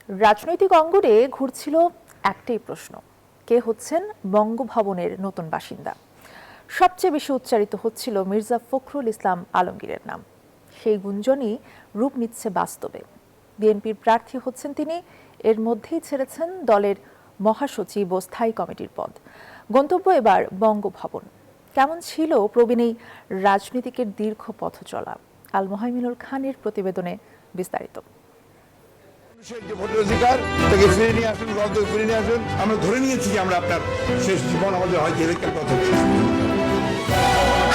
রাজনৈতিক অঙ্গনে ঘুরছিল একটাই প্রশ্ন, কে হচ্ছেন বঙ্গভবনের নতুন বাসিন্দা। সবচেয়ে বেশি উচ্চারিত হচ্ছিল মির্জা ফখরুল ইসলাম আলমগীরের নাম। সেই গুঞ্জনই রূপ নিচ্ছে বাস্তবে। বিএনপির প্রার্থী হচ্ছেন তিনি। এর মধ্যেই ছেড়েছেন দলের মহাসচিব ও স্থায়ী কমিটির পদ। গন্তব্য এবার বঙ্গভবন। কেমন ছিল প্রবীণ এই রাজনীতিকের দীর্ঘ পথ চলা? আল মোহাইমিনুল খানের প্রতিবেদনে বিস্তারিত। আমরা ধরে নিয়েছি যে আমরা আপনার শেষ জীবন আমাদের হয়তো এলাকার কথা।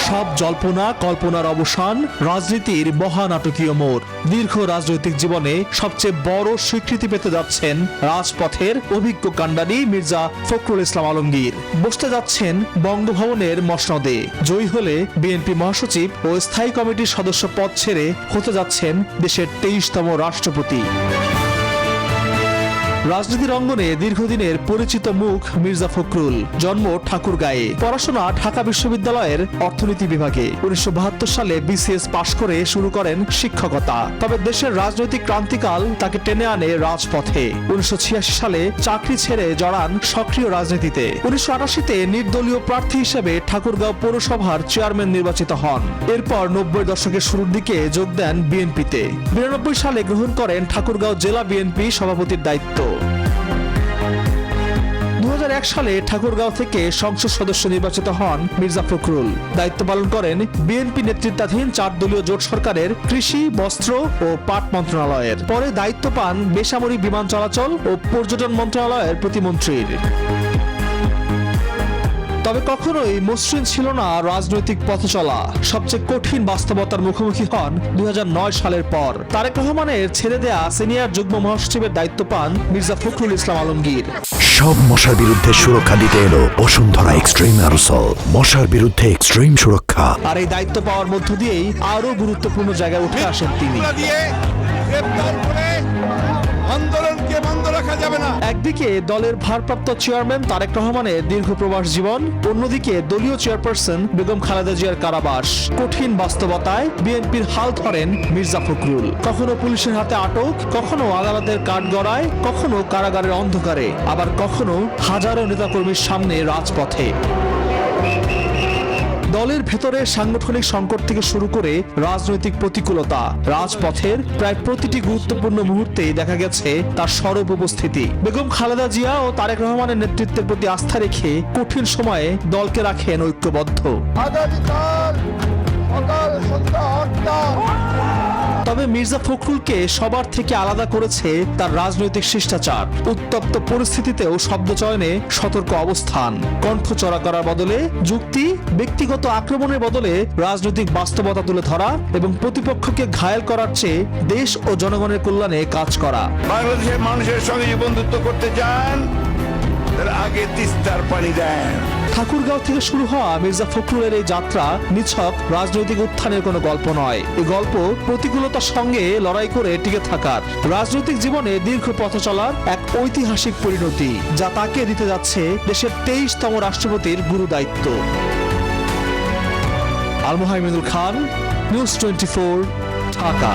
সব জল্পনা কল্পনার অবসান, রাজনীতির মহানাটকীয় মোড়। দীর্ঘ রাজনৈতিক জীবনে সবচেয়ে বড় স্বীকৃতি পেতে যাচ্ছেন রাজপথের অভিজ্ঞ কাণ্ডারি মির্জা ফখরুল ইসলাম আলমগীর। বসতে যাচ্ছেন বঙ্গভবনের মসনদে। জয়ী হলে বিএনপি মহাসচিব ও স্থায়ী কমিটির সদস্য পদ ছেড়ে হতে যাচ্ছেন দেশের 23তম রাষ্ট্রপতি। রাজনীতির অঙ্গনে দীর্ঘদিনের পরিচিত মুখ মির্জা ফখরুল। জন্ম ঠাকুরগাঁয়ে, পড়াশোনা ঢাকা বিশ্ববিদ্যালয়ের অর্থনীতি বিভাগে। 1972 সালে বিসিএস পাশ করে শুরু করেন শিক্ষকতা। তবে দেশের রাজনৈতিক ক্রান্তিকাল তাকে টেনে আনে রাজপথে। 1986 সালে চাকরি ছেড়ে জড়ান সক্রিয় রাজনীতিতে। 1988-তে নির্দলীয় প্রার্থী হিসেবে ঠাকুরগাঁও পৌরসভার চেয়ারম্যান নির্বাচিত হন। এরপর 90 দশকের শুরুর দিকে যোগ দেন বিএনপিতে। 92 সালে গ্রহণ করেন ঠাকুরগাঁও জেলা বিএনপি সভাপতির দায়িত্ব। 2001 সালে ঠাকুরগাঁও থেকে সংসদ সদস্য নির্বাচিত হন মির্জা ফখরুল। দায়িত্ব পালন করেন বিএনপি নেতৃত্বাধীন 4 দলীয় জোট সরকারের কৃষি, বস্ত্র ও পাট মন্ত্রণালয়ের। পরে দায়িত্ব পান বেসামরিক বিমান চলাচল ও পর্যটন মন্ত্রণালয়ের প্রতিমন্ত্রীর। তবে কখনোই মসৃণ ছিল না রাজনৈতিক পথ চলা। সবচেয়ে কঠিন বাস্তবতার মুখোমুখি হন 2009 সালের পর। তারেক রহমানের ছেড়ে দেয়া সিনিয়র যুগ্ম মহাসচিবের দায়িত্ব পান মির্জা ফখরুল ইসলাম আলমগীর। সব মশার বিরুদ্ধে সুরক্ষা দিতে এলো বসুন্ধরা এক্সট্রিম অ্যারোসল, মশার বিরুদ্ধে এক্সট্রিম সুরক্ষা। আর এই দায়িত্ব পাওয়ার মধ্য দিয়েই আরো গুরুত্বপূর্ণ জায়গায় উঠে আসেন তিনি। আন্দোলনকে বন্ধ রাখা যাবে না। একদিকে দলের ভারপ্রাপ্ত চেয়ারম্যান তারেক রহমানের দীর্ঘ প্রবাস জীবন, অন্যদিকে দলীয় চেয়ারপারসন বেগম খালেদা জিয়ার কারাবাস। কঠিন বাস্তবতায় বিএনপির হাল ধরেন মির্জা ফখরুল। কখনো পুলিশের হাতে আটক, কখনো আদালতের কাঠগড়ায়, কখনো কারাগারের অন্ধকারে, আবার কখনো হাজারো নেতাকর্মীর সামনে রাজপথে। দলের ভেতরে সাংগঠনিক সংকট থেকে শুরু করে রাজনৈতিক প্রতিকূলতা, রাজপথের প্রায় প্রতিটি গুরুত্বপূর্ণ মুহূর্তেই দেখা গেছে তার সরব উপস্থিতি। বেগম খালেদা জিয়া ও তারেক রহমানের নেতৃত্বের প্রতি আস্থা রেখে কঠিন সময়ে দলকে রাখেন ঐক্যবদ্ধ। তবে মির্জা ফখরুলকে সবার থেকে আলাদা করেছে তার রাজনৈতিক শিষ্টাচার। উত্তপ্ত পরিস্থিতিতেও শব্দ চয়নে সতর্ক অবস্থান। কণ্ঠ চড়া করার বদলে যুক্তি, ব্যক্তিগত আক্রমণের বদলে রাজনৈতিক বাস্তবতা তুলে ধরা এবং প্রতিপক্ষকে ঘায়েল করার চেয়ে দেশ ও জনগণের কল্যাণে কাজ করা। বাংলাদেশের মানুষের সঙ্গে যে বন্ধুত্ব করতে চান তার আগে তিস্তার পানি দেন। ঠাকুরগাঁও থেকে শুরু হওয়া মির্জা ফখরুলের এই যাত্রা নিছক রাজনৈতিক উত্থানের কোনো গল্প নয়। এই গল্প প্রতিকূলতার সঙ্গে লড়াই করে টিকে থাকার, রাজনৈতিক জীবনে দীর্ঘ পথ চলার এক ঐতিহাসিক পরিণতি, যা তাকে দিতে যাচ্ছে দেশের 23তম রাষ্ট্রপতির গুরু দায়িত্ব। আল মোহাইমিনুল খান, নিউজ 24, ঢাকা।